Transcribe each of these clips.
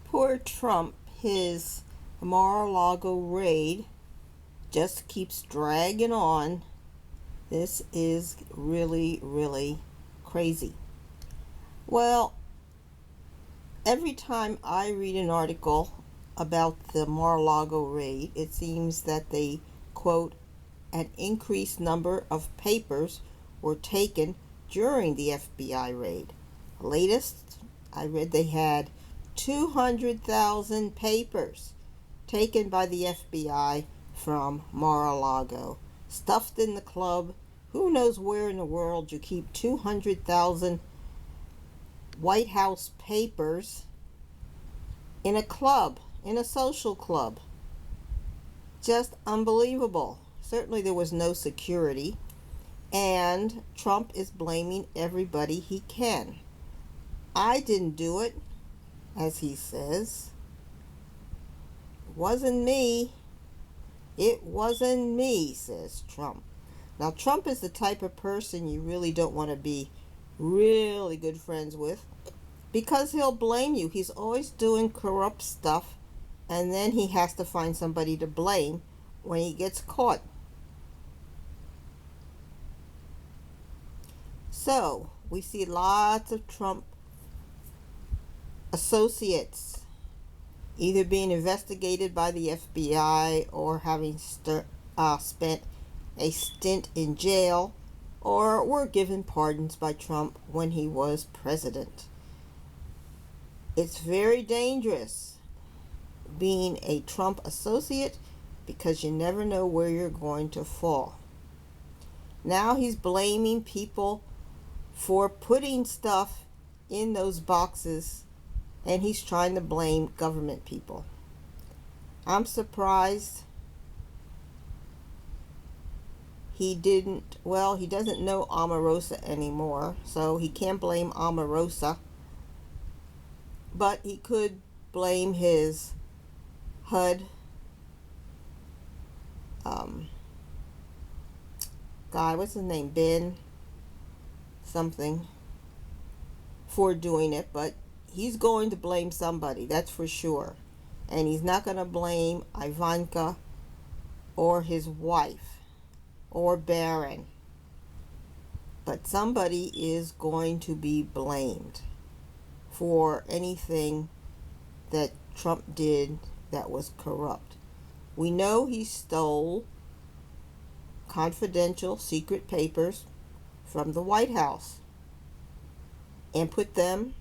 Poor Trump, his Mar-a-Lago raid just keeps dragging on. This is really, really crazy. Well, every time I read an article about the Mar-a-Lago raid, it seems that they quote an increased number of papers were taken during the FBI raid. Latest, I read they had 200,000 papers taken by the FBI from Mar-a-Lago, stuffed in the club. Who knows where in the world you keep 200,000 White House papers in a club, in a social club? Just unbelievable. Certainly there was no security, and Trump is blaming everybody he can. I didn't do it, as he says. It wasn't me. It wasn't me, says Trump. Now, Trump is the type of person you really don't want to be really good friends with, because he'll blame you. He's always doing corrupt stuff, and then he has to find somebody to blame when he gets caught. So, we see lots of Trump associates either being investigated by the FBI or having spent a stint in jail, or were given pardons by Trump when he was president. It's very dangerous being a Trump associate, because you never know where you're going to fall. Now he's blaming people for putting stuff in those boxes, and he's trying to blame government people. I'm surprised he doesn't know Omarosa anymore, so he can't blame Omarosa, but he could blame his HUD guy, what's his name, Ben something, for doing it. But he's going to blame somebody, that's for sure. And he's not going to blame Ivanka or his wife or Barron. But somebody is going to be blamed for anything that Trump did that was corrupt. We know he stole confidential secret papers from the White House and put them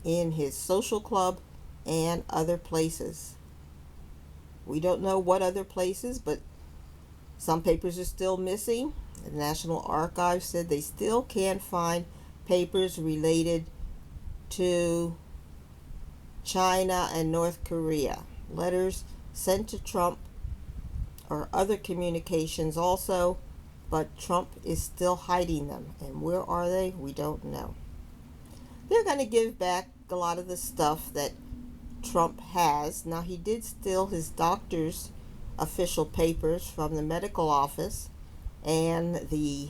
in his social club and other places. We don't know what other places, but some papers are still missing. The National Archives said they still can't find papers related to China and North Korea. Letters sent to Trump or other communications also, but Trump is still hiding them. And where are they? We don't know. They're going to give back a lot of the stuff that Trump has. Now, he did steal his doctor's official papers from the medical office, and the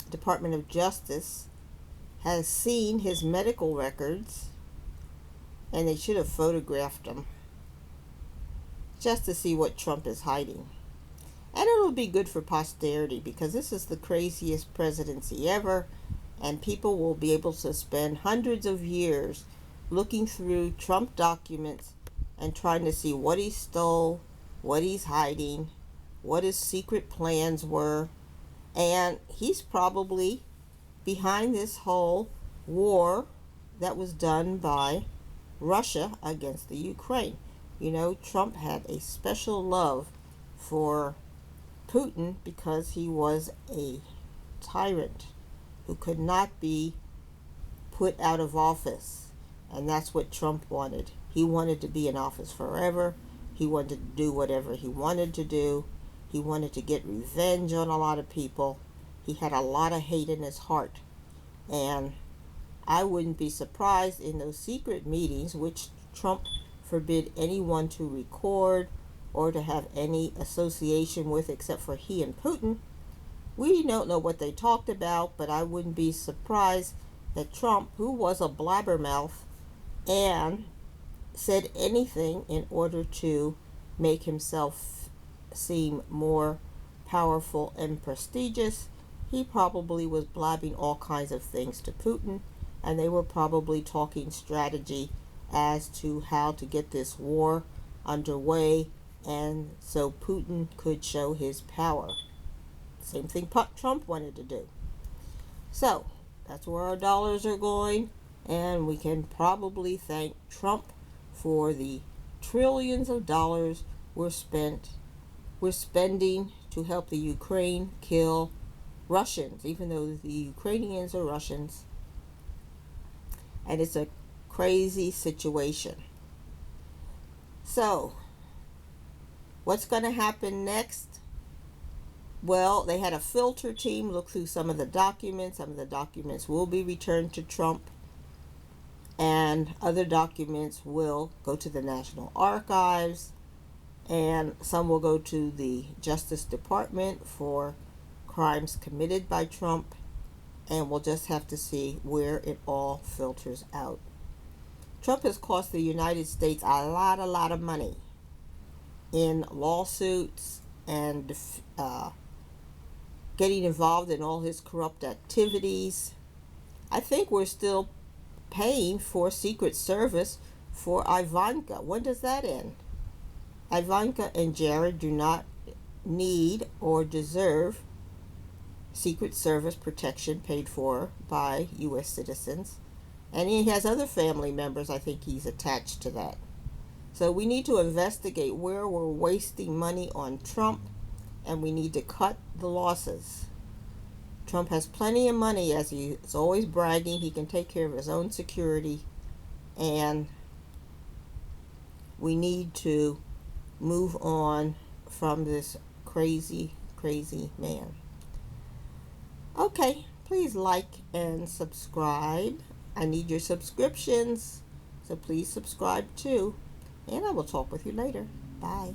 Department of Justice has seen his medical records, and they should have photographed them just to see what Trump is hiding. And it'll be good for posterity, because this is the craziest presidency ever, and people will be able to spend hundreds of years looking through Trump documents and trying to see what he stole, what he's hiding, what his secret plans were. And he's probably behind this whole war that was done by Russia against the Ukraine. You know, Trump had a special love for Putin because he was a tyrant who could not be put out of office. And that's what Trump wanted. He wanted to be in office forever. He wanted to do whatever he wanted to do. He wanted to get revenge on a lot of people. He had a lot of hate in his heart. And I wouldn't be surprised in those secret meetings, which Trump forbid anyone to record or to have any association with except for he and Putin. We don't know what they talked about, but I wouldn't be surprised that Trump, who was a blabbermouth, and said anything in order to make himself seem more powerful and prestigious. He probably was blabbing all kinds of things to Putin, and they were probably talking strategy as to how to get this war underway, and so Putin could show his power. Same thing Trump wanted to do. So that's where our dollars are going, and we can probably thank Trump for the trillions of dollars we're spending to help the Ukraine kill Russians, even though the Ukrainians are Russians. And it's a crazy situation. So, what's going to happen next? Well, they had a filter team look through some of the documents. Some of the documents will be returned to Trump, and other documents will go to the National Archives, and some will go to the Justice Department for crimes committed by Trump, and we'll just have to see where it all filters out. Trump has cost the United States a lot of money in lawsuits and getting involved in all his corrupt activities. I think we're still paying for Secret Service for Ivanka. When does that end? Ivanka and Jared do not need or deserve Secret Service protection paid for by U.S. citizens. And he has other family members, I think he's attached to that. So we need to investigate where we're wasting money on Trump, and we need to cut the losses. Trump has plenty of money, as he is always bragging. He can take care of his own security, and we need to move on from this crazy man. Okay, please like and subscribe. I need your subscriptions, so please subscribe too. And I will talk with you later. Bye.